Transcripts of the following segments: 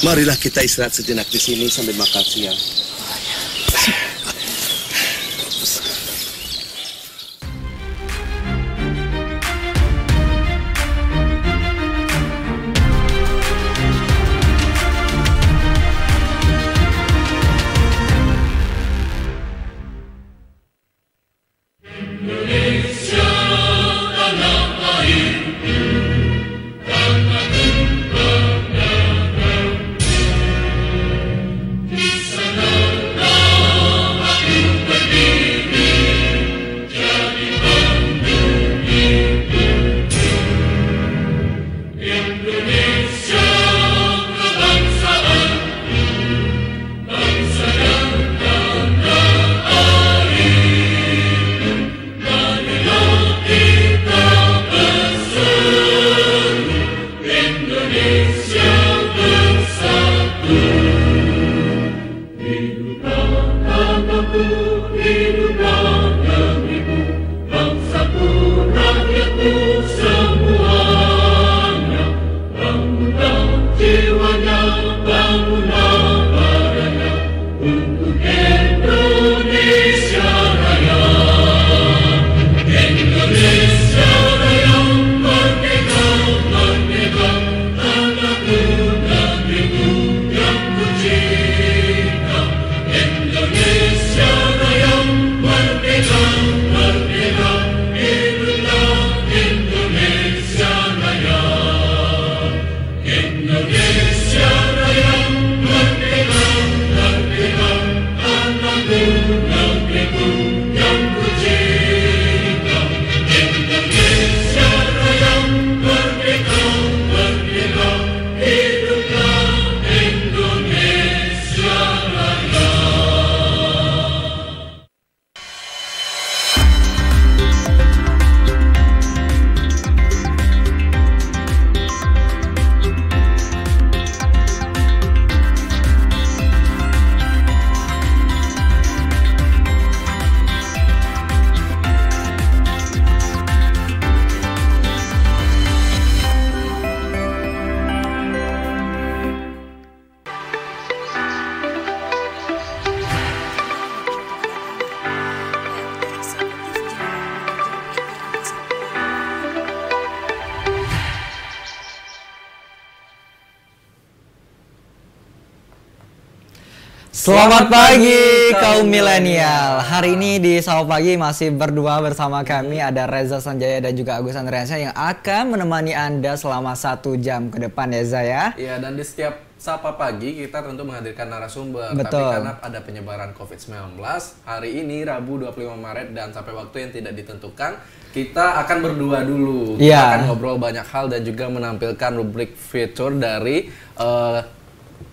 Marilah kita istirahat sejenak di sini sambil makan siang. Selamat pagi kaum milenial. Hari ini di Sapa Pagi masih berdua bersama kami, ada Reza Sanjaya dan juga Agus Andriansyah yang akan menemani Anda selama 1 jam ke depan ya Zaya. Iya, dan di setiap Sapa Pagi kita tentu menghadirkan narasumber. Betul. Tapi karena ada penyebaran COVID-19, hari ini Rabu 25 Maret dan sampai waktu yang tidak ditentukan, kita akan berdua dulu. Kita akan ngobrol banyak hal dan juga menampilkan rubrik feature dari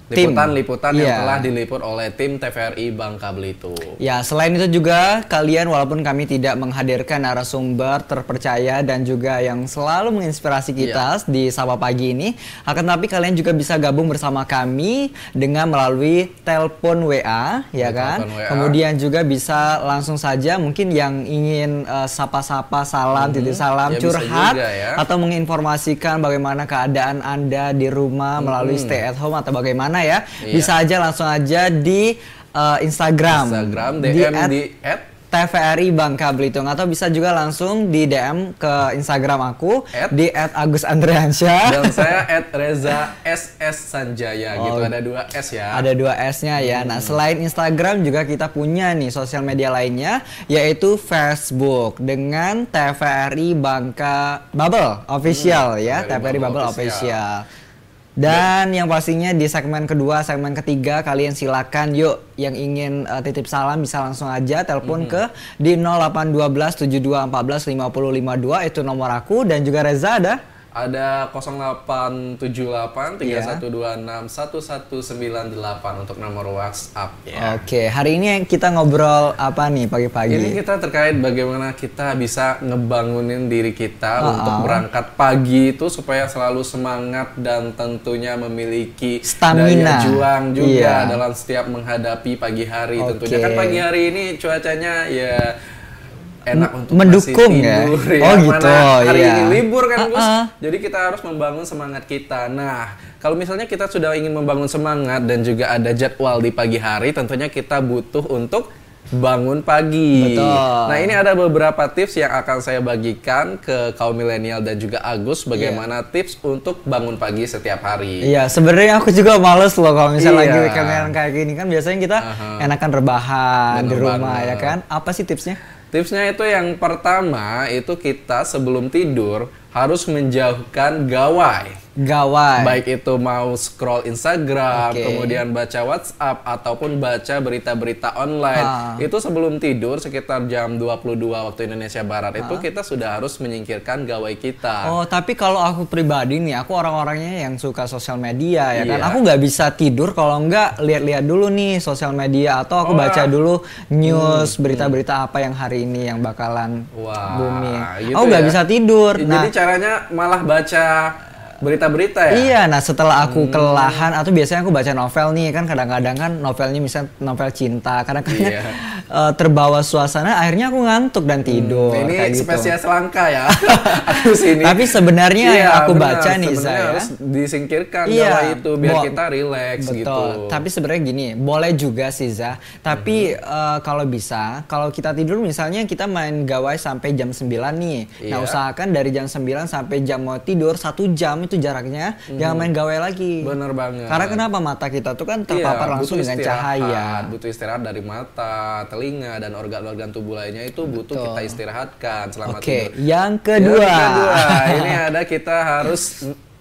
liputan-liputan yang telah diliput oleh tim TVRI Bangka Belitung. Ya, selain itu juga kalian walaupun kami tidak menghadirkan narasumber terpercaya dan juga yang selalu menginspirasi kita di Sapa Pagi ini, akan tapi kalian juga bisa gabung bersama kami dengan melalui telepon WA, ya kan? WA. Kemudian juga bisa langsung saja mungkin yang ingin sapa-sapa, salam, titip salam, curhat atau menginformasikan bagaimana keadaan Anda di rumah melalui stay at home atau bagaimana ya, bisa aja langsung aja di Instagram DM di @TVRI Bangka Belitung, atau bisa juga langsung di DM ke Instagram aku di @agusandriansyah dan saya @reza ss sanjaya gitu, ada 2 S ya. Ada 2 S-nya ya. Nah, selain Instagram juga kita punya nih sosial media lainnya, yaitu Facebook dengan TVRI Bangka Bubble Official ya, TVRI Bubble Official. Dan yang pastinya di segmen kedua, segmen ketiga, kalian silakan yuk yang ingin titip salam bisa langsung aja telepon ke di 0812 72 14 50 52, itu nomor aku, dan juga Reza ada 0878 3126 1198 untuk nomor WhatsApp ya. Oke, hari ini kita ngobrol apa nih pagi-pagi? Ini kita terkait bagaimana kita bisa ngebangunin diri kita untuk berangkat pagi itu supaya selalu semangat dan tentunya memiliki stamina, daya juang juga dalam setiap menghadapi pagi hari. Tentunya kan pagi hari ini cuacanya ya enak untuk mendukung masih tidur, ya. ya. Oh gitu. Mana hari iya. ini libur kan Gus. Jadi kita harus membangun semangat kita. Nah, kalau misalnya kita sudah ingin membangun semangat dan juga ada jadwal di pagi hari, tentunya kita butuh untuk bangun pagi. Betul. Nah, ini ada beberapa tips yang akan saya bagikan ke kaum milenial dan juga Agus bagaimana tips untuk bangun pagi setiap hari. Iya, sebenarnya aku juga males loh kalau misalnya Iya. lagi weekend kayak gini kan biasanya kita enakan rebahan Bener di rumah banget. ya kan. Apa sih tipsnya? Tipsnya itu yang pertama itu kita sebelum tidur harus menjauhkan gawai. Gawai. Baik itu mau scroll Instagram, Oke. kemudian baca WhatsApp ataupun baca berita-berita online. Itu sebelum tidur sekitar jam 22 waktu Indonesia Barat itu kita sudah harus menyingkirkan gawai kita. Oh, tapi kalau aku pribadi nih, aku orang-orangnya yang suka sosial media ya kan. Iya. Aku nggak bisa tidur kalau nggak lihat-lihat dulu nih sosial media atau aku baca dulu news berita-berita apa yang hari ini yang bakalan Wah, booming. gitu Aku nggak ya. bisa tidur. Jadi caranya malah baca berita-berita ya? Iya, nah setelah aku kelelahan atau biasanya aku baca novel nih kan kadang-kadang kan novelnya misalnya novel cinta kadang-kadang terbawa suasana akhirnya aku ngantuk dan tidur Ini kayak gitu. spesies langka ya. Aku sini. Tapi sebenarnya yang aku benar, baca nih sebenarnya saya harus disingkirkan Iya, gawai itu biar bo- kita relax betul. gitu. Tapi sebenarnya gini, boleh juga sih Zah. Tapi kalau bisa, kalau kita tidur misalnya kita main gawai sampai jam 9 nih. Nah, Iya. usahakan dari jam 9 sampai jam mau tidur 1 jam itu jaraknya jangan main gawai lagi. Bener banget. Karena kenapa mata kita tuh kan terpapar langsung butuh dengan istirahat, cahaya. Butuh istirahat dari mata, telinga dan organ-organ tubuh lainnya itu butuh kita istirahatkan selama Oke, tidur. yang kedua. Yang kedua, ini ada kita harus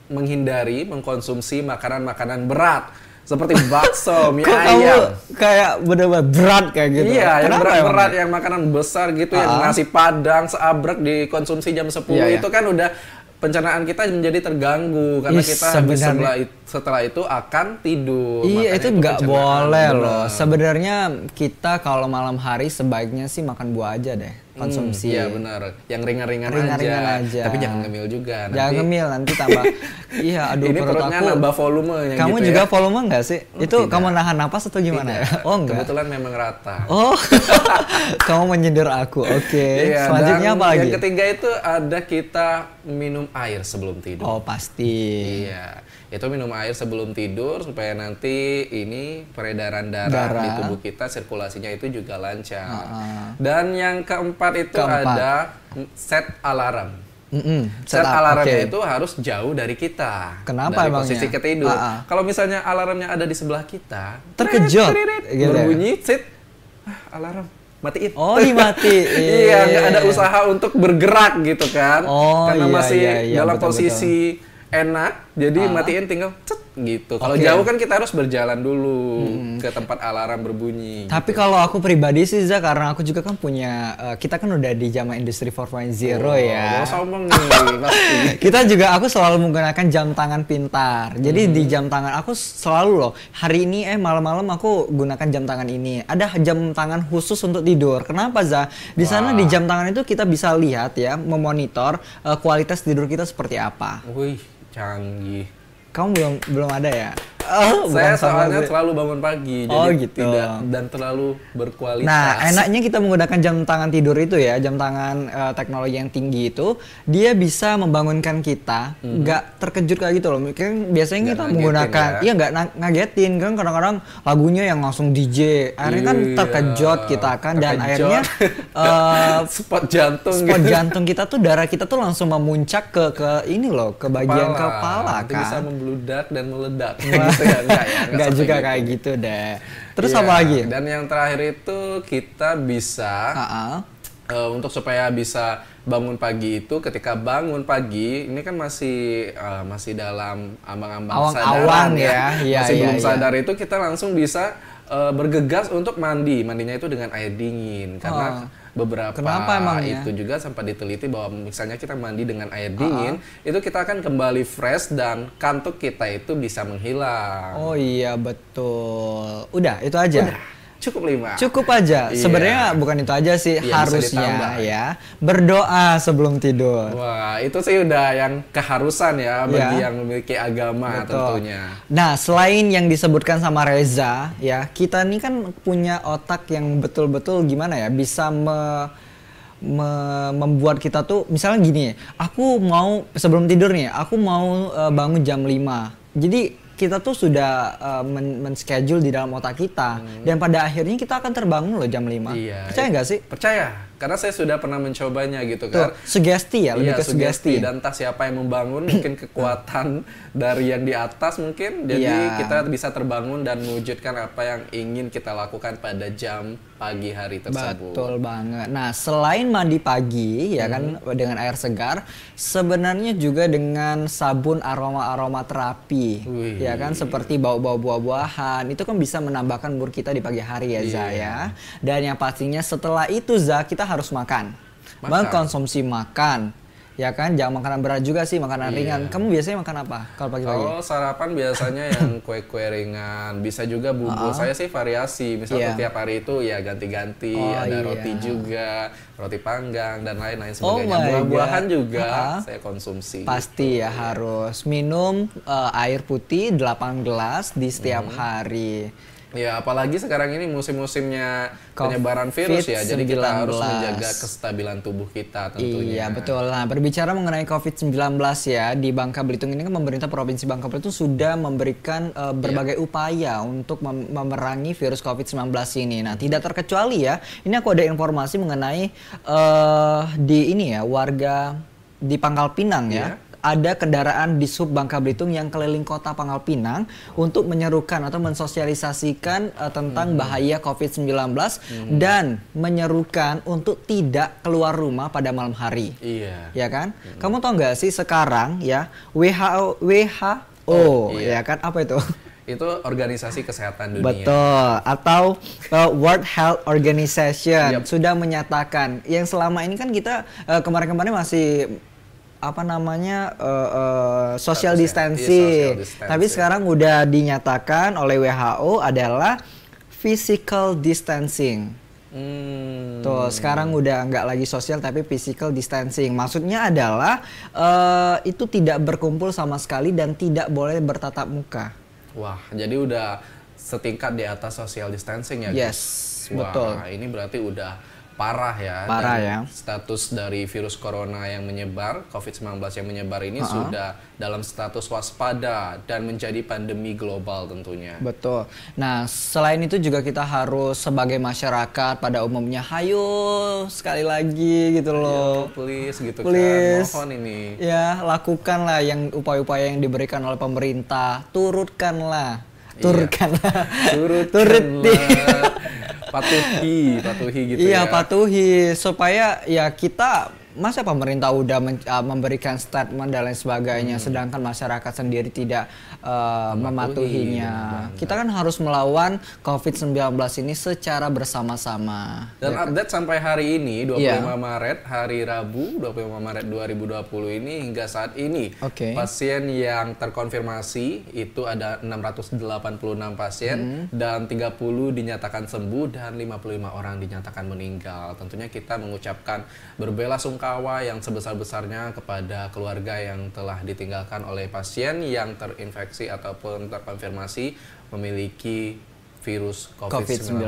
menghindari mengkonsumsi makanan-makanan berat seperti bakso, mie Kok kamu ayam. kayak bener-bener berat kayak gitu? Iya, yang Kenapa berat-berat, emang? yang makanan besar gitu, yang nasi padang seabrek dikonsumsi jam 10 Iya, iya. itu kan udah pencernaan kita menjadi terganggu karena Ih, kita habis sebenarnya. setelah itu akan tidur. Iya, Makanya itu nggak pencernaan, boleh bener. loh. Sebenarnya kita kalau malam hari sebaiknya sih makan buah aja deh, konsumsi. Iya benar, yang ringan-ringan Ringan-ringan aja. Tapi jangan ngemil juga. Jangan ngemil nanti tambah. Iya, aduh Ini perut perutnya aku. nambah volumenya Kamu gitu juga ya. volume nggak sih? Itu tidak. kamu nahan napas atau gimana ya? Oh enggak. Kebetulan memang rata. Oh, kamu menyindir aku. Oke. Iya, Selanjutnya dan apa lagi? yang ketiga itu ada kita minum air sebelum tidur. Oh pasti. Iya, itu minum air sebelum tidur supaya nanti ini peredaran darah di Darah. tubuh kita, sirkulasinya itu juga lancar. Dan yang keempat itu ada set alarm. Set alarmnya oke. itu harus jauh dari kita. Kenapa dari emangnya? posisi ketidur. Ah. Kalau misalnya alarmnya ada di sebelah kita, Terkejut, gitu ya? berbunyi, set, alarm, matiin. Oh, dimatiin. Iya, nggak ada usaha untuk bergerak gitu kan. Oh, Karena iya, masih iya, dalam betul, posisi enak, jadi matiin tinggal cet gitu. Kalau Oke. jauh kan kita harus berjalan dulu ke tempat alarm berbunyi. Tapi kalau aku pribadi sih Za, karena aku juga kan punya, kita kan udah di zaman industri 4.0 ya. Mau sombong nih pasti. Kita juga, aku selalu menggunakan jam tangan pintar. Jadi di jam tangan aku selalu loh, hari ini malam-malam aku gunakan jam tangan ini. Ada jam tangan khusus untuk tidur. Kenapa Za? Di sana di jam tangan itu kita bisa lihat ya, memonitor kualitas tidur kita seperti apa. Wih, canggih. Kamu belum ada ya? Oh, bukan Saya sama soalnya gue. selalu bangun pagi, Oh, jadi gitu. tidak dan terlalu berkualitas. Nah, enaknya kita menggunakan jam tangan tidur itu ya, jam tangan teknologi yang tinggi itu, dia bisa membangunkan kita, nggak terkejut kayak gitu loh. Kan biasanya Nggak kita ngagetin menggunakan, ya. iya nggak ngagetin kan kadang-kadang lagunya yang langsung DJ, akhirnya kan Iya, terkejut kita kan, dan terkejut. akhirnya spot jantung. spot gitu. jantung kita tuh darah kita tuh langsung memuncak ke ini loh, ke bagian kepala Nanti bisa kan. membludak dan meledak. Gitu ya, enggak ya? Nggak sampai juga gitu. kayak gitu deh. Terus Iya, apa lagi? Dan yang terakhir itu kita bisa untuk supaya bisa bangun pagi itu, ketika bangun pagi ini kan masih dalam ambang-ambang Awang-awang sadaran ya. Iya, masih iya, belum iya. sadar itu kita langsung bisa bergegas untuk mandinya itu dengan air dingin karena beberapa Kenapa emangnya? itu juga sempat diteliti bahwa misalnya kita mandi dengan air dingin itu kita akan kembali fresh dan kantuk kita itu bisa menghilang. Oh iya betul. Udah itu aja. Cukup 5. Cukup aja. Iya. Sebenarnya bukan itu aja sih, Iya, bisa harusnya ditambah. ya berdoa sebelum tidur. Wah, itu sih udah yang keharusan ya bagi Ya. yang memiliki agama Betul. tentunya. Nah, selain yang disebutkan sama Reza, ya kita nih kan punya otak yang betul-betul gimana ya, bisa membuat kita tuh misalnya gini, aku mau sebelum tidur nih, aku mau bangun jam 5. Jadi kita tuh sudah men-schedule di dalam otak kita dan pada akhirnya kita akan terbangun loh jam 5. Iya. Percaya nggak sih? Percaya. Karena saya sudah pernah mencobanya gitu Tuh, kan. sugesti ya, lebih Iya, ke sugesti. Dan entah siapa yang membangun, mungkin kekuatan dari yang di atas mungkin. Jadi Iya. kita bisa terbangun dan mewujudkan apa yang ingin kita lakukan pada jam pagi hari tersebut. Betul banget. Nah, selain mandi pagi ya kan dengan air segar, sebenarnya juga dengan sabun aroma terapi. Wih. Ya kan seperti bau-bau buah-buahan. Itu kan bisa menambahkan mood kita di pagi hari ya, Za ya. Dan yang pastinya setelah itu, Za, kita harus makan. Mengkonsumsi makan. Ya kan, jangan makanan berat juga sih, makanan ringan. Kamu biasanya makan apa kalau pagi-pagi? Kalau sarapan biasanya yang kue-kue ringan, bisa juga bubur. Saya sih variasi, misalnya tiap hari itu ya ganti-ganti, ada roti juga, roti panggang dan lain-lain sebagainya. Buah-buahan juga saya konsumsi. Pasti ya harus minum air putih 8 gelas di setiap hari. Ya, apalagi sekarang ini musim-musimnya penyebaran virus ya, jadi kita harus menjaga kestabilan tubuh kita tentunya. Iya, betul. Nah, berbicara mengenai COVID-19 ya, di Bangka Belitung ini kan pemerintah Provinsi Bangka Belitung sudah memberikan berbagai upaya untuk memerangi virus COVID-19 ini. Nah, tidak terkecuali ya, ini aku ada informasi mengenai di ini ya, warga di Pangkal Pinang ya. Ada kendaraan di Sub Bangka Belitung yang keliling kota Pangkal Pinang untuk menyerukan atau mensosialisasikan tentang bahaya COVID-19 dan menyerukan untuk tidak keluar rumah pada malam hari. Iya. Ya kan? Kamu tahu nggak sih sekarang ya WHO ya kan, apa itu? Itu Organisasi Kesehatan Dunia. Betul, atau World Health Organization sudah menyatakan yang selama ini kan kita kemarin-kemarin masih social distancing. Tapi sekarang udah dinyatakan oleh WHO adalah physical distancing. Tuh, sekarang udah nggak lagi sosial tapi physical distancing. Maksudnya adalah itu tidak berkumpul sama sekali dan tidak boleh bertatap muka. Wah, jadi udah setingkat di atas social distancing ya? Yes, wah, betul. Ini berarti udah parah ya. Parah ya. Status dari virus corona yang menyebar, COVID-19 yang menyebar ini sudah dalam status waspada dan menjadi pandemi global tentunya. Betul. Nah, selain itu juga kita harus sebagai masyarakat pada umumnya, hayo sekali lagi gitu loh. Please gitu Please. kan, mohon ini. Ya, lakukanlah yang upaya-upaya yang diberikan oleh pemerintah, turutkanlah. Patuhi gitu ya. Iya, patuhi supaya ya kita, masa pemerintah udah memberikan statement dan lain sebagainya sedangkan masyarakat sendiri tidak mematuhinya. Kita kan harus melawan COVID-19 ini secara bersama-sama. Dan update sampai hari ini 25 Maret, hari Rabu 25 Maret 2020 ini hingga saat ini pasien yang terkonfirmasi itu ada 686 pasien dan 30 dinyatakan sembuh dan 55 orang dinyatakan meninggal. Tentunya kita mengucapkan berbelasungkawa yang sebesar-besarnya kepada keluarga yang telah ditinggalkan oleh pasien yang terinfeksi ataupun terkonfirmasi memiliki virus COVID-19.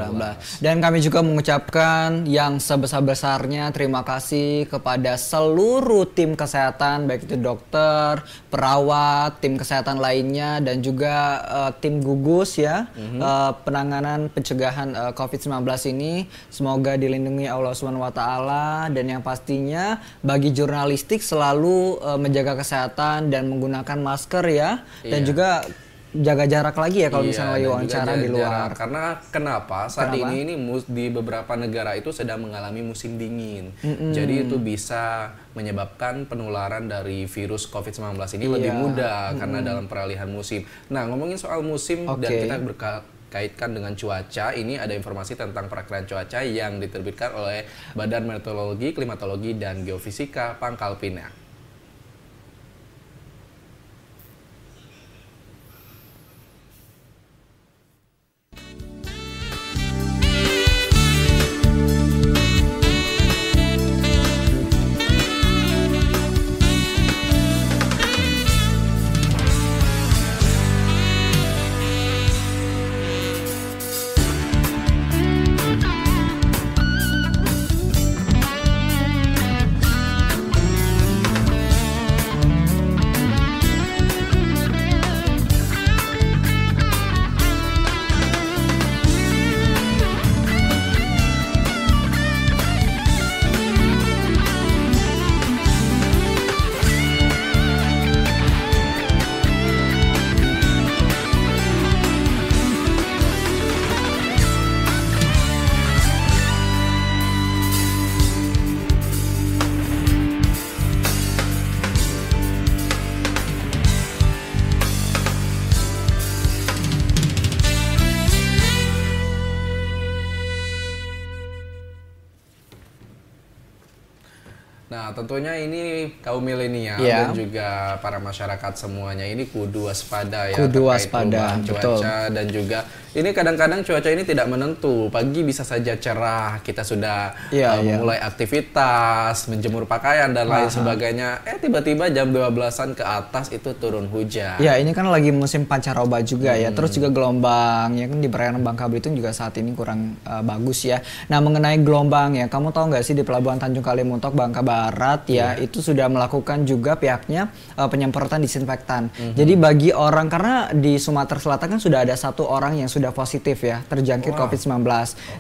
Dan kami juga mengucapkan yang sebesar-besarnya terima kasih kepada seluruh tim kesehatan, baik itu dokter, perawat, tim kesehatan lainnya, dan juga tim gugus ya, penanganan pencegahan COVID-19 ini. Semoga dilindungi Allah SWT, dan yang pastinya bagi jurnalistik selalu menjaga kesehatan dan menggunakan masker ya, dan juga jaga jarak lagi ya kalau misalnya lagi wawancara di luar. Karena kenapa? Saat ini di beberapa negara itu sedang mengalami musim dingin. Jadi itu bisa menyebabkan penularan dari virus COVID-19 ini lebih mudah karena dalam peralihan musim. Nah, ngomongin soal musim dan kita kaitkan dengan cuaca, ini ada informasi tentang perakiraan cuaca yang diterbitkan oleh Badan Meteorologi, Klimatologi, dan Geofisika Pangkal Pinang. Nah, tentunya ini kaum milenial dan juga para masyarakat semuanya ini kudu waspada ya, kudu waspada, cuaca dan juga ini kadang-kadang cuaca ini tidak menentu. Pagi bisa saja cerah, kita sudah memulai aktivitas, menjemur pakaian dan lain sebagainya. Tiba-tiba jam 12-an ke atas itu turun hujan. Ya, ini kan lagi musim pancaroba juga ya. Terus juga gelombang ya kan di perairan Bangka Belitung juga saat ini kurang bagus ya. Nah, mengenai gelombang ya, kamu tahu nggak sih di Pelabuhan Tanjung Kalimuntok Bangka Barat ya, itu sudah melakukan juga pihaknya penyemprotan disinfektan. Jadi bagi orang, karena di Sumatera Selatan kan sudah ada 1 orang yang sudah positif ya terjangkit COVID-19.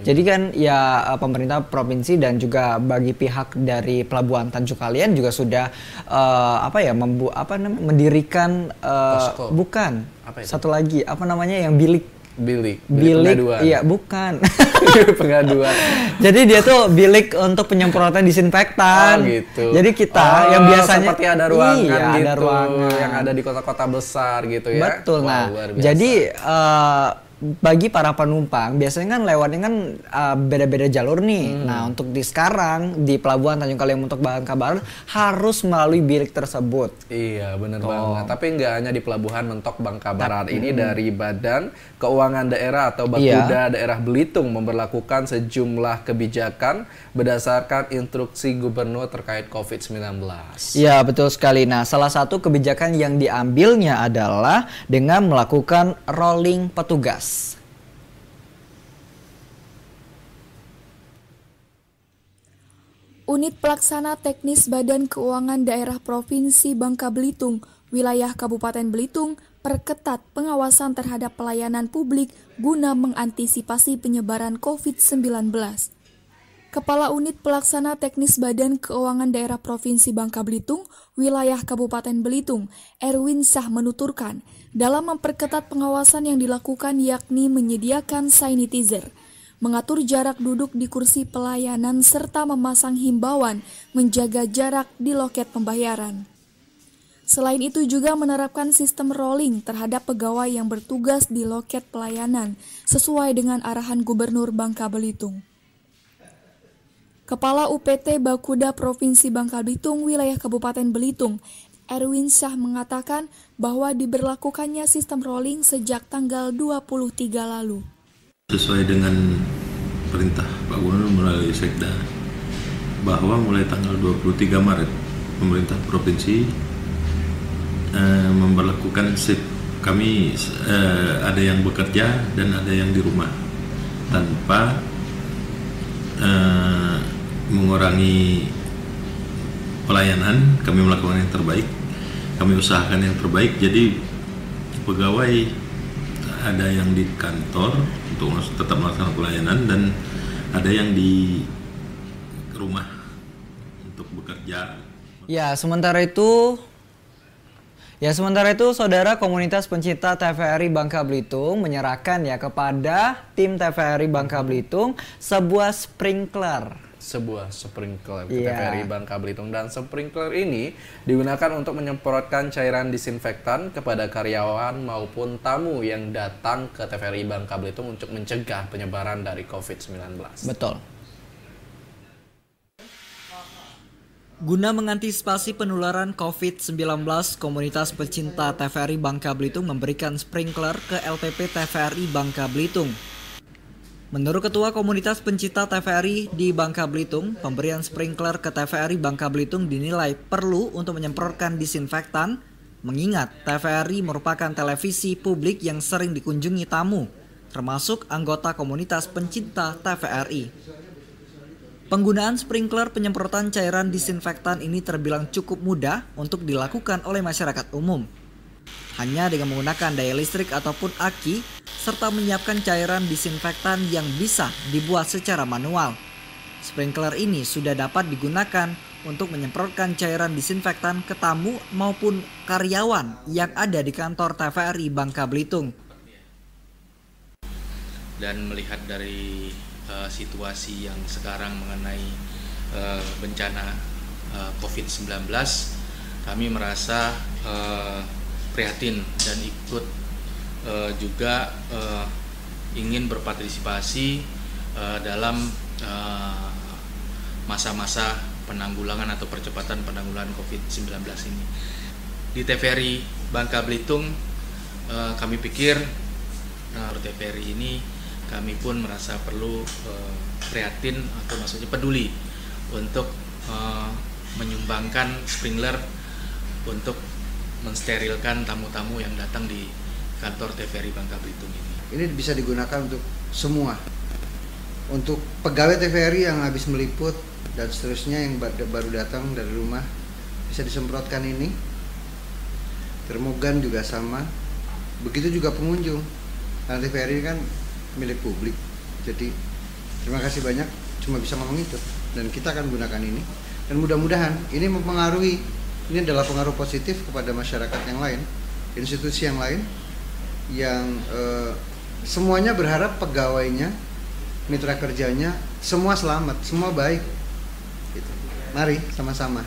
Jadi kan ya pemerintah provinsi dan juga bagi pihak dari Pelabuhan Tanjung Kalian juga sudah mendirikan bukan satu lagi yang bilik pengaduan. Iya, bukan. Pengaduan. Jadi dia tuh bilik untuk penyemprotan disinfektan. Gitu. Jadi kita yang biasanya seperti ada ruangan gitu, ada ruangan yang ada di kota-kota besar gitu ya. Betul. Nah, jadi bagi para penumpang biasanya kan lewatnya kan beda-beda jalur nih. Nah, untuk sekarang di Pelabuhan Tanjung Kalimuntok Bangka Barat harus melalui bilik tersebut. Iya, benar banget. Tapi nggak hanya di Pelabuhan Mentok Bangka Barat, ini dari Badan Keuangan Daerah atau Bapeda Daerah Belitung memberlakukan sejumlah kebijakan berdasarkan instruksi gubernur terkait COVID-19. Iya, betul sekali. Nah, salah satu kebijakan yang diambilnya adalah dengan melakukan rolling petugas. Unit Pelaksana Teknis Badan Keuangan Daerah Provinsi Bangka Belitung, wilayah Kabupaten Belitung, perketat pengawasan terhadap pelayanan publik guna mengantisipasi penyebaran COVID-19. Kepala Unit Pelaksana Teknis Badan Keuangan Daerah Provinsi Bangka Belitung, wilayah Kabupaten Belitung, Erwin Syah menuturkan, dalam memperketat pengawasan yang dilakukan yakni menyediakan sanitizer, mengatur jarak duduk di kursi pelayanan serta memasang himbauan menjaga jarak di loket pembayaran. Selain itu juga menerapkan sistem rolling terhadap pegawai yang bertugas di loket pelayanan sesuai dengan arahan Gubernur Bangka Belitung. Kepala UPT Bakuda Provinsi Bangka Belitung wilayah Kabupaten Belitung, Erwin Syah mengatakan bahwa diberlakukannya sistem rolling sejak tanggal 23 lalu. Sesuai dengan perintah Pak Gubernur melalui Sekda bahwa mulai tanggal 23 Maret pemerintah provinsi memberlakukan shift. Kami ada yang bekerja dan ada yang di rumah tanpa mengurangi pelayanan. Kami melakukan yang terbaik, kami usahakan yang terbaik. Jadi pegawai ada yang di kantor untuk tetap melaksanakan pelayanan dan ada yang di rumah untuk bekerja. Sementara itu saudara komunitas pencinta TVRI Bangka Belitung menyerahkan kepada tim TVRI Bangka Belitung sebuah sprinkler ke TVRI Bangka Belitung, dan sprinkler ini digunakan untuk menyemprotkan cairan disinfektan kepada karyawan maupun tamu yang datang ke TVRI Bangka Belitung untuk mencegah penyebaran dari COVID-19. Betul. Guna mengantisipasi penularan COVID-19, komunitas pecinta TVRI Bangka Belitung memberikan sprinkler ke LPP TVRI Bangka Belitung. Menurut Ketua Komunitas Pencinta TVRI di Bangka Belitung, pemberian sprinkler ke TVRI Bangka Belitung dinilai perlu untuk menyemprotkan disinfektan, mengingat TVRI merupakan televisi publik yang sering dikunjungi tamu, termasuk anggota komunitas pencinta TVRI. Penggunaan sprinkler penyemprotan cairan disinfektan ini terbilang cukup mudah untuk dilakukan oleh masyarakat umum. Hanya dengan menggunakan daya listrik ataupun aki, serta menyiapkan cairan disinfektan yang bisa dibuat secara manual. Sprinkler ini sudah dapat digunakan untuk menyemprotkan cairan disinfektan ke tamu maupun karyawan yang ada di kantor TVRI Bangka Belitung. Dan melihat dari situasi yang sekarang mengenai bencana COVID-19, kami merasa prihatin dan ikut juga ingin berpartisipasi dalam masa-masa penanggulangan atau percepatan penanggulangan COVID-19 ini. Di TVRI Bangka Belitung kami pikir TVRI ini kami pun merasa perlu prihatin atau maksudnya peduli untuk menyumbangkan sprinkler untuk mensterilkan tamu-tamu yang datang di kantor TVRI Bangka Belitung ini. Ini bisa digunakan untuk semua, untuk pegawai TVRI yang habis meliput dan seterusnya yang baru datang dari rumah bisa disemprotkan ini. Termogan juga sama, begitu juga pengunjung. Karena TVRI kan milik publik, jadi terima kasih banyak, cuma bisa ngomong itu. Dan kita akan gunakan ini, dan mudah-mudahan ini mempengaruhi, ini adalah pengaruh positif kepada masyarakat yang lain, institusi yang lain, yang semuanya berharap pegawainya, mitra kerjanya, semua selamat, semua baik. Gitu. Mari sama-sama.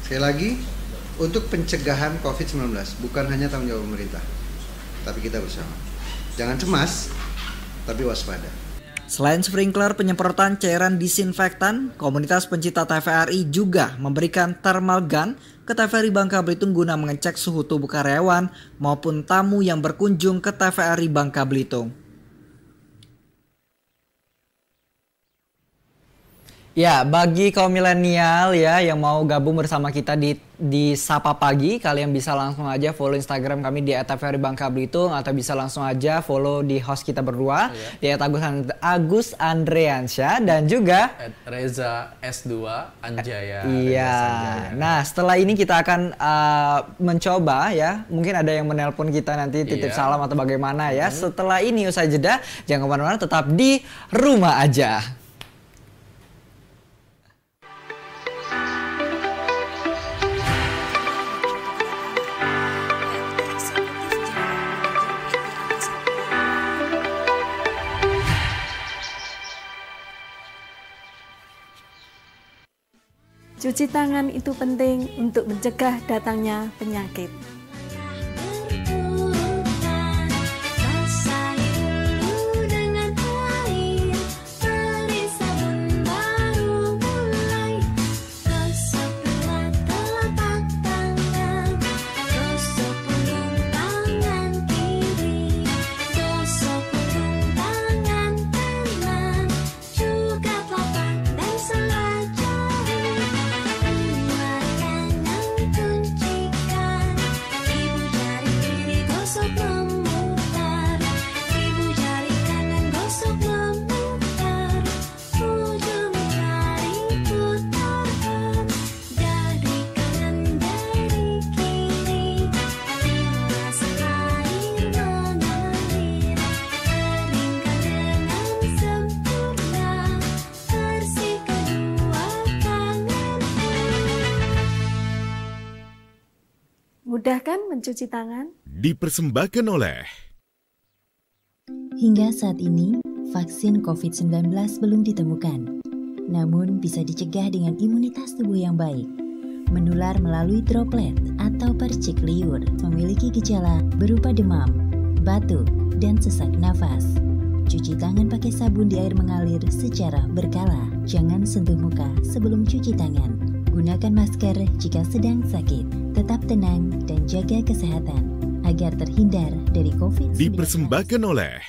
Sekali lagi, untuk pencegahan COVID-19, bukan hanya tanggung jawab pemerintah, tapi kita bersama. Jangan cemas, tapi waspada. Selain sprinkler penyemprotan cairan disinfektan, komunitas pencinta TVRI juga memberikan thermal gun ke TVRI Bangka Belitung guna mengecek suhu tubuh karyawan maupun tamu yang berkunjung ke TVRI Bangka Belitung. Ya, bagi kaum milenial ya yang mau gabung bersama kita di Sapa Pagi, kalian bisa langsung aja follow Instagram kami di @tvri Bangka Belitung atau bisa langsung aja follow di host kita berdua di @Agus Andreansyah dan juga Reza S2 Anjaya. Iya. Nah, setelah ini kita akan mencoba ya, mungkin ada yang menelpon kita nanti titip salam atau bagaimana ya. Setelah ini usai jeda, jangan kemana-mana, tetap di rumah aja. Cuci tangan itu penting untuk mencegah datangnya penyakit. Mudah kan mencuci tangan? Dipersembahkan oleh... Hingga saat ini, vaksin COVID-19 belum ditemukan. Namun bisa dicegah dengan imunitas tubuh yang baik. Menular melalui droplet atau percik liur, memiliki gejala berupa demam, batuk, dan sesak nafas. Cuci tangan pakai sabun di air mengalir secara berkala. Jangan sentuh muka sebelum cuci tangan. Gunakan masker jika sedang sakit. Tetap tenang dan jaga kesehatan agar terhindar dari COVID-19. Dipersembahkan oleh...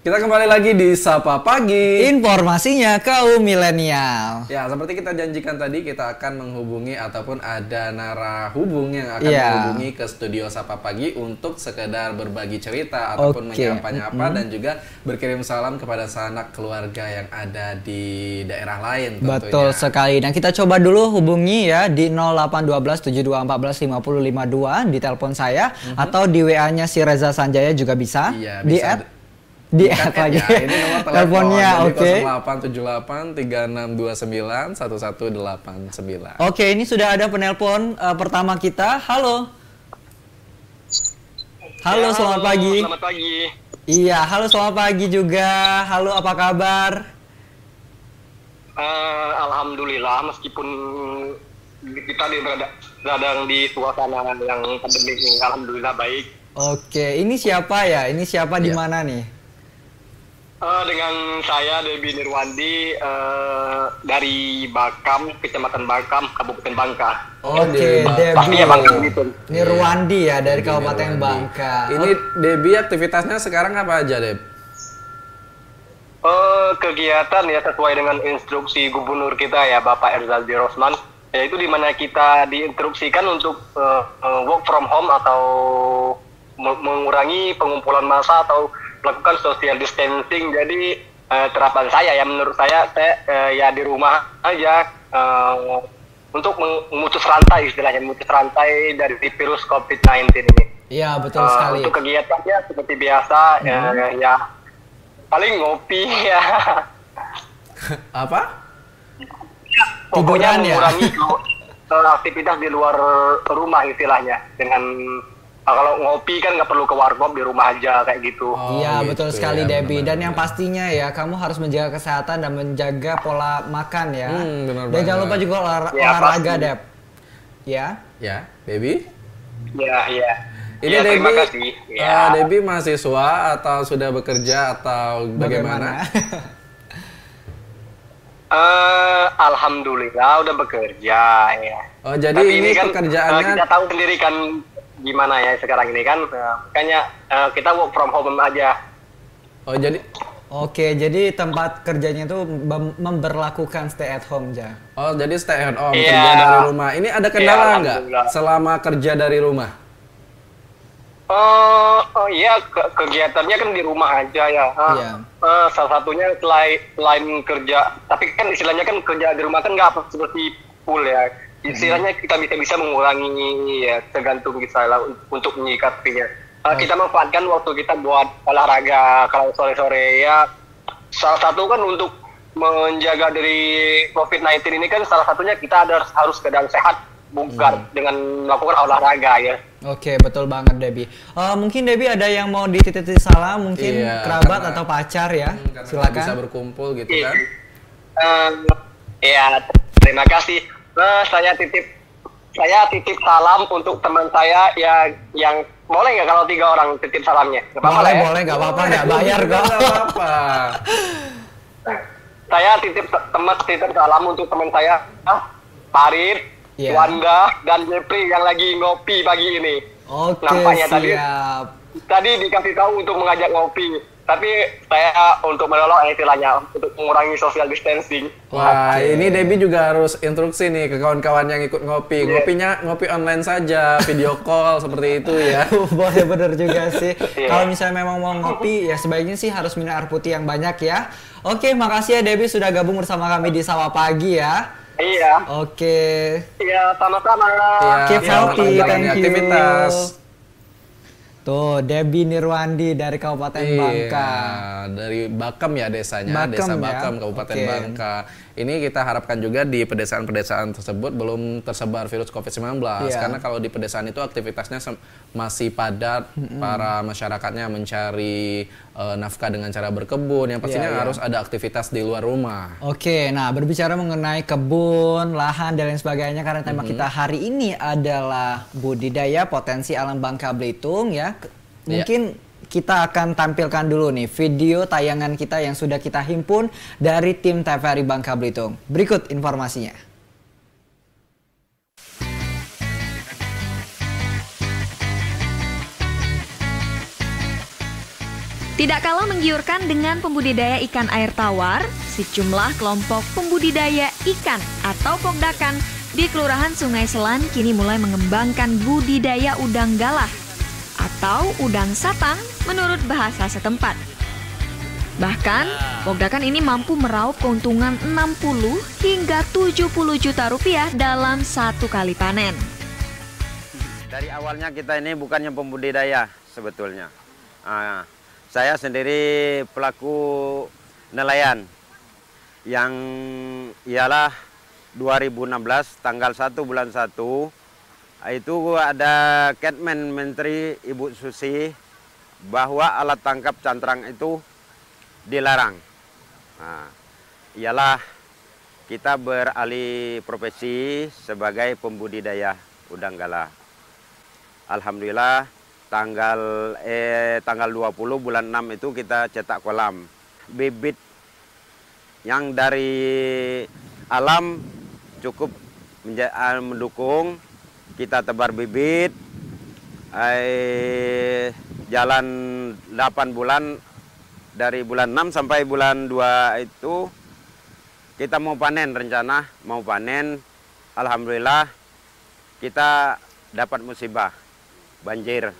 Kita kembali lagi di Sapa Pagi. Informasinya kaum milenial. Ya, seperti kita janjikan tadi, kita akan menghubungi ataupun ada narahubung yang akan menghubungi ke studio Sapa Pagi untuk sekedar berbagi cerita ataupun menyapa-nyapa dan juga berkirim salam kepada sanak keluarga yang ada di daerah lain tentunya. Betul sekali. Nah, kita coba dulu hubungi ya di 0812 7214 5052 di telepon saya atau di WA-nya si Reza Sanjaya juga bisa. Iya, bisa. Di lagi. Ya, ini nomor teleponnya, oke. 0878 3629 1189. Oke, ini sudah ada penelpon pertama kita. Halo. Halo, selamat pagi. Selamat pagi. Iya, halo selamat pagi juga. Halo, apa kabar? Alhamdulillah, meskipun kita berada di suasana yang pandemi ini, alhamdulillah baik. Oke, ini siapa ya? Ini siapa di mana nih? Dengan saya Debi Nirwandi dari Bakam, Kecamatan Bakam, Kabupaten Bangka. Oke, Debi. Pastinya Bangka gitu. Nirwandi ya dari Kabupaten Bangka. Ini Debi aktivitasnya sekarang apa aja, Deb? Kegiatan ya sesuai dengan instruksi gubernur kita ya, Bapak Erzaldi Rosman, yaitu di mana kita diinstruksikan untuk work from home atau mengurangi pengumpulan massa atau melakukan social distancing. Jadi terapan saya ya, menurut saya ya di rumah aja untuk memutus rantai, istilahnya memutus rantai dari virus COVID-19 ini. Iya, betul sekali. Untuk kegiatannya seperti biasa ya paling ngopi ya. Apa? Pokoknya Tiduran ya? mengurangi aktivitas di luar rumah istilahnya. Dengan kalau ngopi kan nggak perlu ke warkop, di rumah aja kayak gitu. Iya, gitu betul sekali ya, Debi. Dan yang pastinya ya, kamu harus menjaga kesehatan dan menjaga pola makan ya. Benar Dan jangan lupa juga olahraga, pasti. Deb. Ya. Ya, Debi? Iya. Ini Ya, Debi, terima kasih. Ya. Debi mahasiswa atau sudah bekerja atau bagaimana? Alhamdulillah udah bekerja ya. Oh, jadi Tapi ini kan, pekerjaannya kita tahu sendiri kan gimana ya sekarang ini kan, makanya kita work from home aja. Oh, jadi Oke, jadi tempat kerjanya itu memberlakukan stay at home aja. Oh, jadi stay at home, Iya. kerja dari rumah. Ini ada kendala nggak alhamdulillah. selama kerja dari rumah? Iya, kegiatannya kan di rumah aja ya. Iya. Salah satunya selain kerja, tapi kan istilahnya kan kerja di rumah kan nggak seperti full ya. Istilahnya kita bisa mengurangi ya, tergantung kita lah untuk menyikapinya. Kita manfaatkan waktu kita buat olahraga kalau sore-sore ya. Salah satu kan untuk menjaga dari COVID-19 ini kan salah satunya kita harus sedang sehat, bugar dengan melakukan olahraga ya. Oke, betul banget Debi. Mungkin Debi ada yang mau dititip salam, mungkin Iya, kerabat karena- atau pacar ya. Karena Silakan. bisa berkumpul gitu kan. Ya, terima kasih. Saya titip salam untuk teman saya ya, yang boleh nggak kalau 3 orang titip salamnya? Nggak apa-apa lah ya? Boleh, nggak apa-apa, nggak bayar kok. Nggak apa-apa. Saya titip salam untuk teman saya, Farid, Iya. Wanda, dan Jepri yang lagi ngopi pagi ini. Oke, Nampaknya siap. tadi dikasih tahu untuk mengajak ngopi, tapi saya untuk menolong istilahnya untuk mengurangi social distancing. Wah, ini Debi juga harus instruksi nih ke kawan-kawan yang ikut ngopi. Ngopi online saja, video call seperti itu ya. Boleh, bener juga sih. Iya. Kalau misalnya memang mau ngopi, ya sebaiknya sih harus minum air putih yang banyak ya. Oke, makasih ya Debi sudah gabung bersama kami di Sawah Pagi ya. Iya. Oke. Iya, sama-sama. Keep selamat healthy, menjalani thank you. aktivitas. Tuh, Debi Nirwandi dari Kabupaten Bangka. Dari Bakam ya desanya, Bakam Desa ya? Bakam, Kabupaten Oke. Bangka. Ini kita harapkan juga di pedesaan-pedesaan tersebut belum tersebar virus COVID-19. Iya. Karena kalau di pedesaan itu aktivitasnya masih padat, para masyarakatnya mencari nafkah dengan cara berkebun. Yang pastinya Iya. harus ada aktivitas di luar rumah. Oke, nah berbicara mengenai kebun, lahan, dan lain sebagainya, karena tema kita hari ini adalah budidaya potensi alam Bangka Belitung ya. Mungkin kita akan tampilkan dulu nih video tayangan kita yang sudah kita himpun dari tim TVRI Bangka Belitung. Berikut informasinya. Tidak kalah menggiurkan dengan pembudidaya ikan air tawar, sejumlah kelompok pembudidaya ikan atau pokdakan di Kelurahan Sungai Selan kini mulai mengembangkan budidaya udang galah atau udang satang menurut bahasa setempat. Bahkan, pokdakan ini mampu meraup keuntungan 60 hingga 70 juta rupiah dalam satu kali panen. Dari awalnya kita ini bukannya pembudidaya sebetulnya. Saya sendiri pelaku nelayan yang ialah 2016 tanggal 1 bulan 1 itu ada Ketmen Menteri Ibu Susi bahwa alat tangkap cantrang itu dilarang. Ialah kita beralih profesi sebagai pembudidaya udang galah. Alhamdulillah tanggal 20 bulan 6 itu kita cetak kolam. Bibit yang dari alam cukup mendukung, kita tebar bibit, jalan 8 bulan, dari bulan 6 sampai bulan 2 itu kita mau panen, rencana mau panen. Alhamdulillah kita dapat musibah, banjir,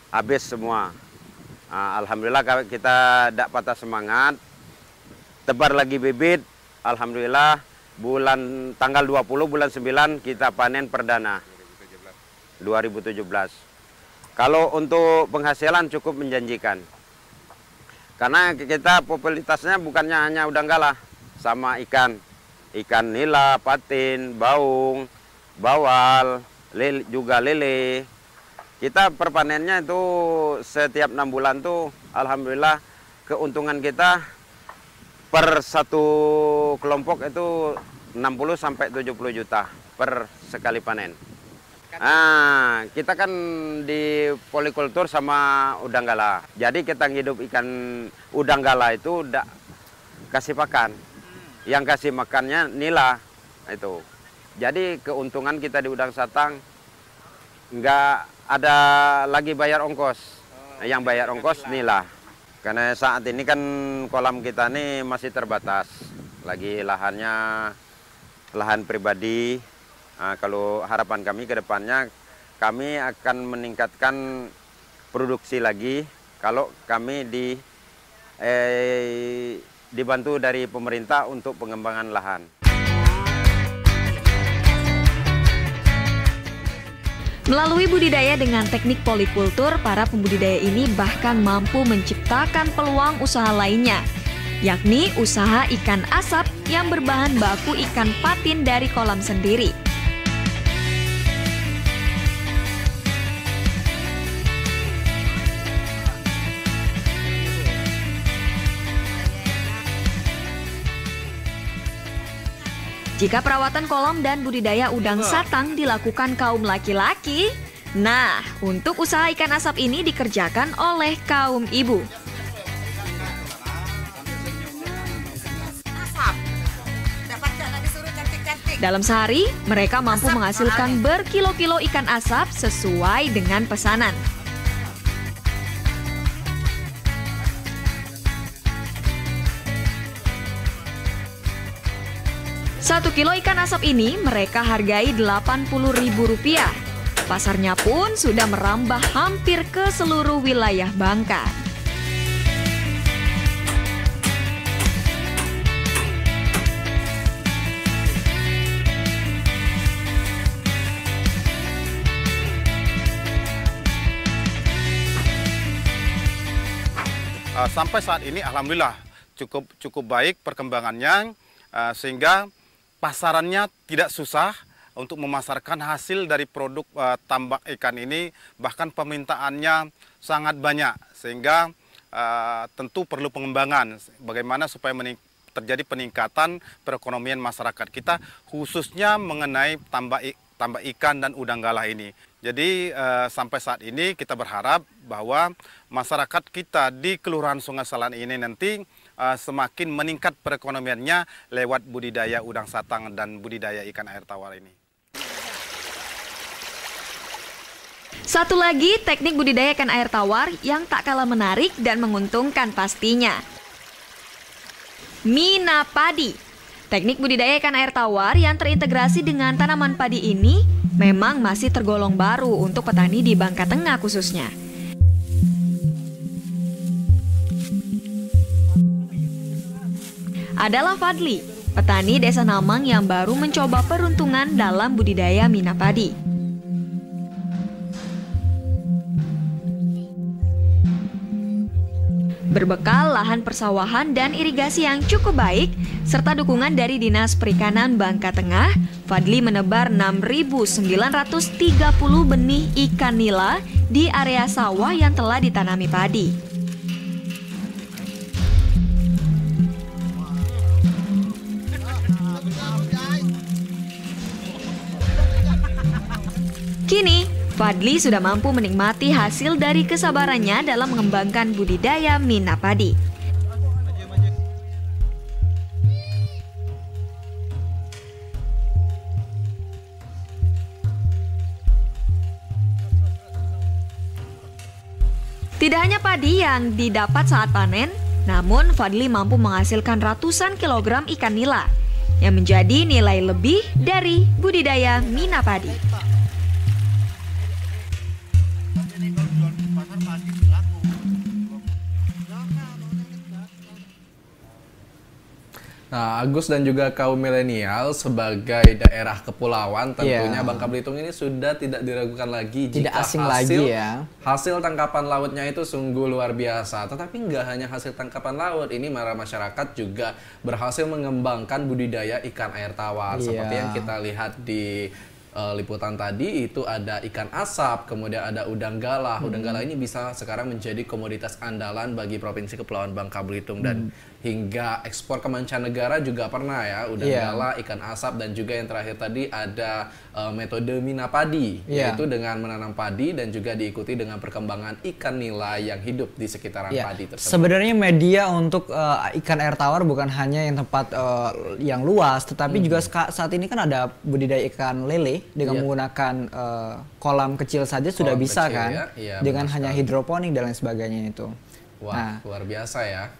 habis semua. Alhamdulillah kita tidak patah semangat, tebar lagi bibit. Alhamdulillah tanggal 20 bulan 9 kita panen perdana 2017. Kalau untuk penghasilan cukup menjanjikan. Karena kita popularitasnya bukannya hanya udang galah, sama ikan nila, patin, baung, bawal, juga lele. Kita perpanennya itu setiap 6 bulan tuh alhamdulillah keuntungan kita per satu kelompok itu 60 sampai 70 juta per sekali panen. Kita kan di polikultur sama udang galah. Jadi kita ngidup ikan udang galah itu udah kasih pakan. Yang kasih makannya nila itu. Jadi keuntungan kita di udang satang nggak ada lagi bayar ongkos. Yang bayar ongkos nila. Karena saat ini kan kolam kita ini masih terbatas. Lagi lahannya lahan pribadi. Kalau harapan kami ke depannya, kami akan meningkatkan produksi lagi kalau kami dibantu dari pemerintah untuk pengembangan lahan. Melalui budidaya dengan teknik polikultur, para pembudidaya ini bahkan mampu menciptakan peluang usaha lainnya, yakni usaha ikan asap yang berbahan baku ikan patin dari kolam sendiri. 'Jika perawatan kolam dan budidaya udang satang dilakukan kaum laki-laki, nah, untuk usaha ikan asap ini dikerjakan oleh kaum ibu. Dalam sehari, mereka mampu menghasilkan berkilo-kilo ikan asap sesuai dengan pesanan. Satu kilo ikan asap ini mereka hargai Rp80.000. Pasarnya pun sudah merambah hampir ke seluruh wilayah Bangka. Sampai saat ini alhamdulillah cukup baik perkembangannya, sehingga pasarannya tidak susah untuk memasarkan hasil dari produk tambak ikan ini. Bahkan permintaannya sangat banyak, sehingga tentu perlu pengembangan bagaimana supaya terjadi peningkatan perekonomian masyarakat kita, khususnya mengenai tambak ikan dan udang galah ini. Jadi sampai saat ini kita berharap bahwa masyarakat kita di Kelurahan Sungai Salan ini nanti semakin meningkat perekonomiannya lewat budidaya udang satang dan budidaya ikan air tawar ini. Satu lagi teknik budidaya ikan air tawar yang tak kalah menarik dan menguntungkan pastinya. Mina padi. Teknik budidaya ikan air tawar yang terintegrasi dengan tanaman padi ini memang masih tergolong baru untuk petani di Bangka Tengah khususnya. Adalah Fadli, petani Desa Namang yang baru mencoba peruntungan dalam budidaya mina padi. Berbekal lahan persawahan dan irigasi yang cukup baik, serta dukungan dari Dinas Perikanan Bangka Tengah, Fadli menebar 6.930 benih ikan nila di area sawah yang telah ditanami padi. Kini, Fadli sudah mampu menikmati hasil dari kesabarannya dalam mengembangkan budidaya mina padi. Tidak hanya padi yang didapat saat panen, namun Fadli mampu menghasilkan ratusan kilogram ikan nila yang menjadi nilai lebih dari budidaya mina padi. Nah, Agus dan juga kaum milenial sebagai daerah kepulauan tentunya Bangka Belitung ini sudah tidak diragukan lagi tidak jika asing lagi ya. Hasil tangkapan lautnya itu sungguh luar biasa. Tetapi nggak hanya hasil tangkapan laut, ini para masyarakat juga berhasil mengembangkan budidaya ikan air tawar. Seperti yang kita lihat di liputan tadi, itu ada ikan asap, kemudian ada udang galah. Udang galah ini bisa sekarang menjadi komoditas andalan bagi Provinsi Kepulauan Bangka Belitung dan hingga ekspor ke mancanegara juga pernah ya, udang galah, ikan asap, dan juga yang terakhir tadi ada metode mina padi, yaitu dengan menanam padi dan juga diikuti dengan perkembangan ikan nila yang hidup di sekitaran padi tersebut. Sebenarnya media untuk ikan air tawar bukan hanya yang tempat yang luas, tetapi juga saat ini kan ada budidaya ikan lele dengan menggunakan kolam kecil saja sudah bisa kecil, kan, dengan hanya hidroponik dan lain sebagainya itu. Wah, luar biasa ya.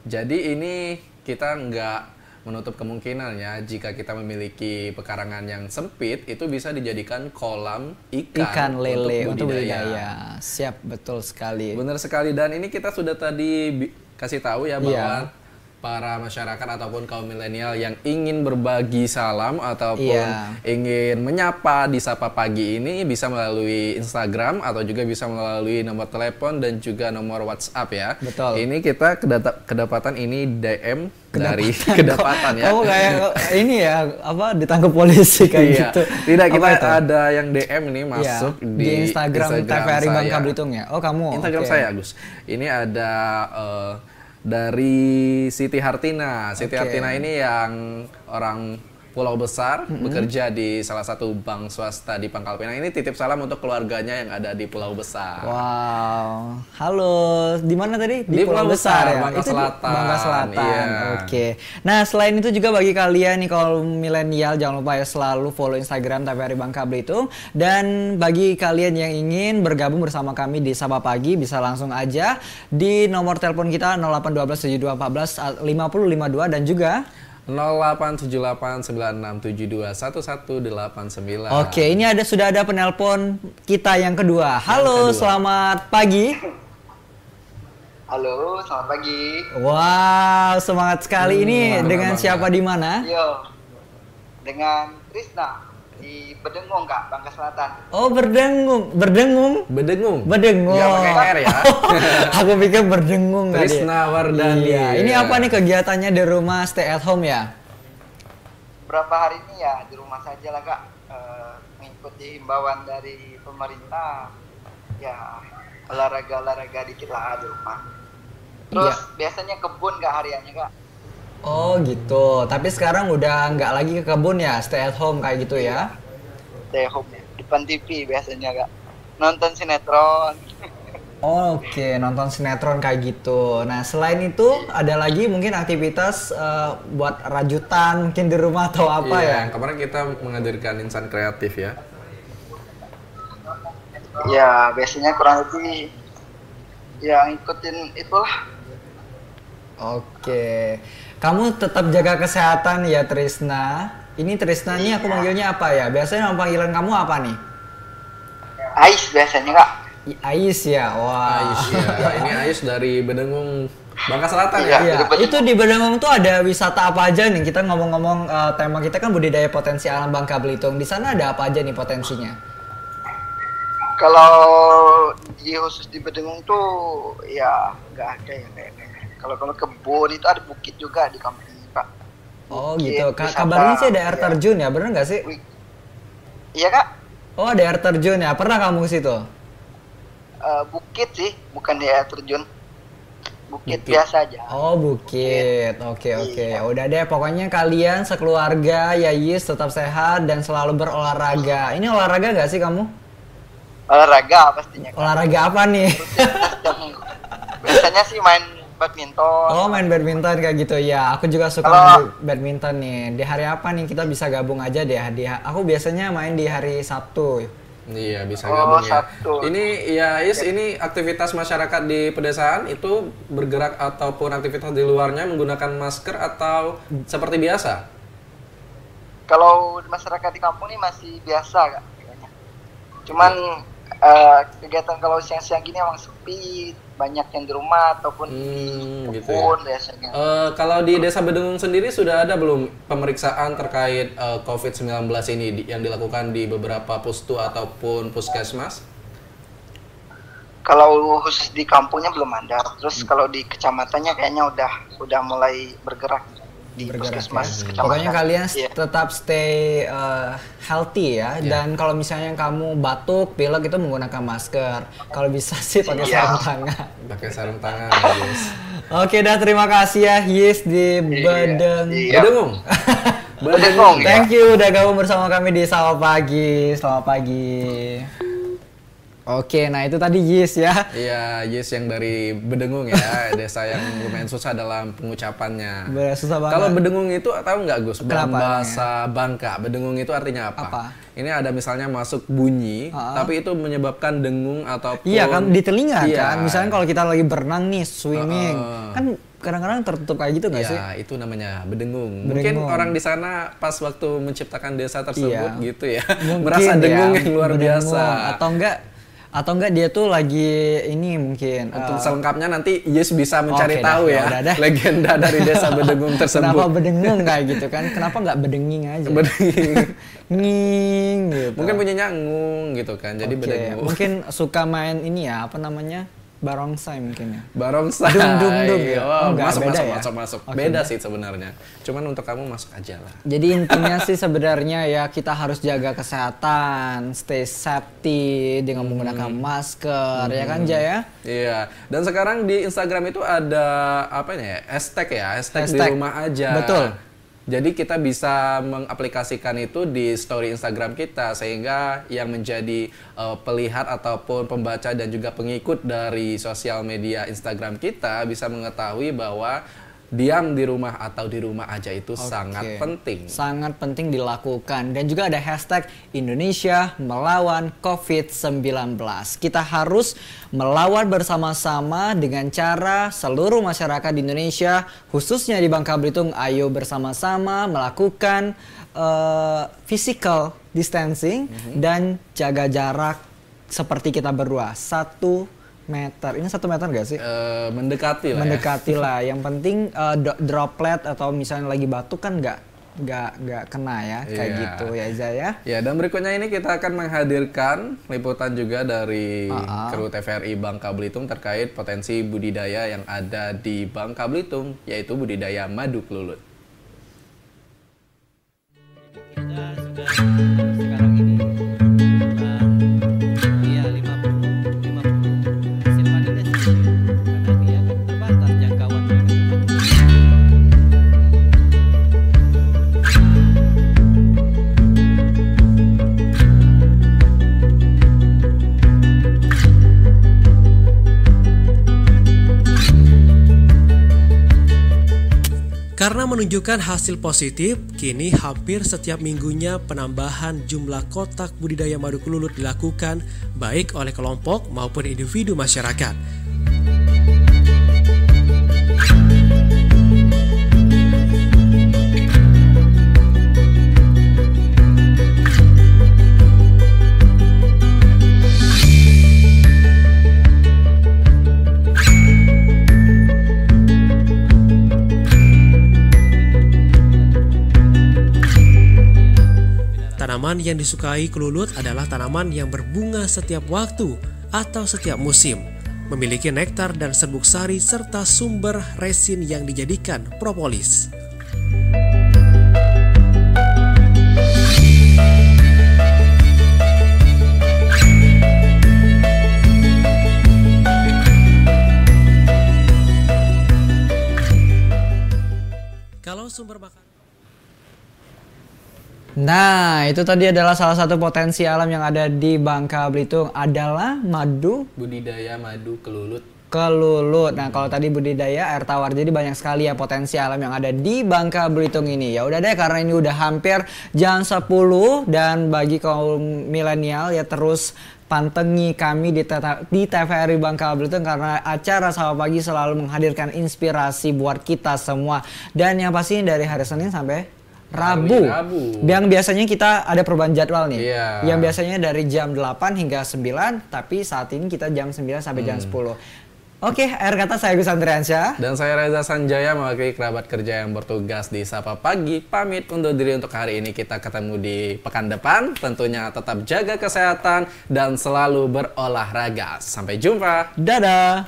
Jadi ini kita nggak menutup kemungkinannya jika kita memiliki pekarangan yang sempit, itu bisa dijadikan kolam ikan lele untuk budidaya. Siap, betul sekali. Benar sekali, dan ini kita sudah tadi kasih tahu ya bahwa para masyarakat ataupun kaum milenial yang ingin berbagi salam ataupun ingin menyapa di Sapa Pagi ini bisa melalui Instagram atau juga bisa melalui nomor telepon dan juga nomor WhatsApp ya. Betul. Ini kita kedapatan ini DM dari kedapatan ya. Oh kayak ini ya, apa, ditangkap polisi kayak gitu. Tidak, kita ada yang DM ini masuk di Instagram TVRI Bangka Belitung ya. Oh kamu. Instagram saya Agus. Ini ada dari Siti Hartina. Siti Hartina ini yang orang Pulau Besar, bekerja di salah satu bank swasta di Pangkal Pinang. Ini titip salam untuk keluarganya yang ada di Pulau Besar. Wow, halo, di mana tadi? Di Pulau Besar ya? Bangka Selatan. Bangka Selatan, oke. Nah, selain itu juga bagi kalian nih kalau milenial, jangan lupa ya selalu follow Instagram TVRI Bangka Belitung. Dan bagi kalian yang ingin bergabung bersama kami di Sapa Pagi, bisa langsung aja di nomor telepon kita 0812 7214 5052 dan juga 087896721189. Oke, ini sudah ada penelpon kita yang kedua. Halo, selamat pagi. Halo, selamat pagi. Wow, semangat sekali. Ini dengan siapa di mana? Yo, dengan Trisna di Bedengung, Kak, Bangka Selatan. Oh, berdengung. Bedengung. Ya, pakai R ya. Aku pikir berdengung. Trisna Wardani. Iya. Ini apa nih kegiatannya di rumah, stay at home ya? Berapa hari ini ya di rumah saja lah, Kak. Mengikuti himbauan dari pemerintah. Ya, olahraga dikit lah di rumah. Terus biasanya kebun Kak hariannya, Kak. Oh gitu, tapi sekarang udah nggak lagi ke kebun ya, stay at home kayak gitu ya? Stay at home ya, depan TV biasanya Kak, nonton sinetron. Oke, nonton sinetron kayak gitu. Nah selain itu ada lagi mungkin aktivitas buat rajutan mungkin di rumah atau apa ya? Kemarin kita menghadirkan insan kreatif ya. Ya biasanya kurang lebih ya ngikutin itulah. Oke. Kamu tetap jaga kesehatan ya Trisna. Ini Trisna nih aku manggilnya apa ya? Biasanya nama panggilan kamu apa nih? Ais biasanya Kak. Ais ya, wah. Ais ya. Ini Ais dari Bedengung, Bangka Selatan ya. Itu di Bedengung tuh ada wisata apa aja nih? Kita ngomong-ngomong tema kita kan budidaya potensi alam Bangka Belitung. Di sana ada apa aja nih potensinya? Kalau khusus di Bedengung tuh ya nggak ada ya kayaknya. Kalau kebun itu ada bukit juga di kampung Pak. Oh gitu. Kabarnya sih ada air terjun ya, bener nggak sih? Iya Kak. Oh ada air terjun ya. Pernah kamu ke situ? Bukit sih, bukan di air terjun. Bukit biasa aja. Oh, Bukit. Oke. Udah deh, pokoknya kalian sekeluarga ya Yis tetap sehat dan selalu berolahraga. Ini olahraga gak sih kamu? Olahraga pastinya. Olahraga apa nih? Biasanya sih main badminton. Oh, main badminton kayak gitu ya. Aku juga suka main badminton nih. Di hari apa nih kita bisa gabung aja deh. Aku biasanya main di hari Sabtu. Iya, bisa gabung ya. Sabtu. Ini ya Is, ini aktivitas masyarakat di pedesaan itu bergerak ataupun aktivitas di luarnya menggunakan masker atau seperti biasa? Kalau masyarakat di kampung ini masih biasa, Kak. Cuman kegiatan kalau siang-siang gini emang sepi, banyak yang di rumah ataupun di kebun biasanya. Kalau di Desa Bedengung sendiri sudah ada belum pemeriksaan terkait COVID-19 ini yang dilakukan di beberapa pustu ataupun puskesmas? Kalau khusus di kampungnya belum ada. Terus kalau di kecamatannya kayaknya udah mulai bergerak. Di puskesmas ya. Pokoknya kalian tetap stay healthy ya. Dan kalau misalnya kamu batuk, pilek itu menggunakan masker. Kalau bisa sih pakai sarung tangan. Pakai sarung tangan, Yis. Oke, dah terima kasih ya Yis di Bedengung. Bedengung. Thank you udah gabung bersama kami di Sapa Pagi. Selamat pagi. Oke, nah itu tadi Yis ya. Iya, Yis yang dari Bedengung ya, desa yang lumayan susah dalam pengucapannya. Susah banget. Kalau Bedengung itu tahu nggak Gus? Kenapa? Bahasa Bangka, Bedengung itu artinya apa? Ini ada misalnya masuk bunyi, tapi itu menyebabkan dengung ataupun... Iya kan, di telinga kan. Misalnya kalau kita lagi berenang nih, swimming, kan kadang-kadang tertutup kayak gitu nggak sih? Ya, itu namanya Bedengung. Mungkin orang di sana pas waktu menciptakan desa tersebut gitu ya, merasa dengung yang luar biasa. Atau enggak dia tuh lagi ini mungkin untuk selengkapnya nanti Yis bisa mencari tahu ya legenda dari desa Bedengung tersebut. Kenapa Bedengung kayak gitu kan? Kenapa nggak Bedenging aja? Bedenging. Nging gitu. Mungkin bunyinya ngung gitu kan. Jadi Bedengung. Mungkin suka main ini ya, apa namanya? Barongsai mungkin ya. Barongsai. Dung ya. Masuk. Beda sih sebenarnya. Cuman untuk kamu masuk aja lah. Jadi intinya sih sebenarnya ya kita harus jaga kesehatan, stay safety dengan menggunakan masker, ya kan Jaya? Iya. Dan sekarang di Instagram itu ada apa nih ya? Hashtag di rumah aja. Betul. Jadi kita bisa mengaplikasikan itu di story Instagram kita sehingga yang menjadi pelihat ataupun pembaca dan juga pengikut dari sosial media Instagram kita bisa mengetahui bahwa diam di rumah atau di rumah aja itu sangat penting. Sangat penting dilakukan. Dan juga ada hashtag Indonesia melawan COVID-19. Kita harus melawan bersama-sama dengan cara seluruh masyarakat di Indonesia, khususnya di Bangka Belitung, ayo bersama-sama melakukan physical distancing dan jaga jarak seperti kita berdua. 1 meter. Ini 1 meter nggak sih? Mendekati lah. Mendekati lah. Yang penting droplet atau misalnya lagi batuk kan nggak kena ya, kayak gitu ya Zaya. Ya, dan berikutnya ini kita akan menghadirkan liputan juga dari kru TVRI Bangka Belitung terkait potensi budidaya yang ada di Bangka Belitung, yaitu budidaya madu kelulut. Sekarang ini karena menunjukkan hasil positif, kini hampir setiap minggunya penambahan jumlah kotak budidaya madu kelulut dilakukan baik oleh kelompok maupun individu masyarakat. Tanaman yang disukai kelulut adalah tanaman yang berbunga setiap waktu atau setiap musim, memiliki nektar dan serbuk sari serta sumber resin yang dijadikan propolis. sumber makanan. Nah, itu tadi adalah salah satu potensi alam yang ada di Bangka Belitung adalah madu. Budidaya madu kelulut. Nah, kalau tadi budidaya air tawar, jadi banyak sekali ya potensi alam yang ada di Bangka Belitung ini. Ya udah deh, karena ini udah hampir jam 10 dan bagi kaum milenial ya terus pantengi kami di TVRI Bangka Belitung karena acara Sapa Pagi selalu menghadirkan inspirasi buat kita semua. Dan yang pasti dari hari Senin sampai Rabu. Yang biasanya kita ada perubahan jadwal nih. Yang biasanya dari jam 8 hingga 9, tapi saat ini kita jam 9 sampai jam 10. Oke, akhir kata saya Gus Andriansyah. Dan saya Reza Sanjaya mewakili kerabat kerja yang bertugas di Sapa Pagi. Pamit undur diri untuk hari ini. Kita ketemu di pekan depan. Tentunya tetap jaga kesehatan dan selalu berolahraga. Sampai jumpa. Dadah.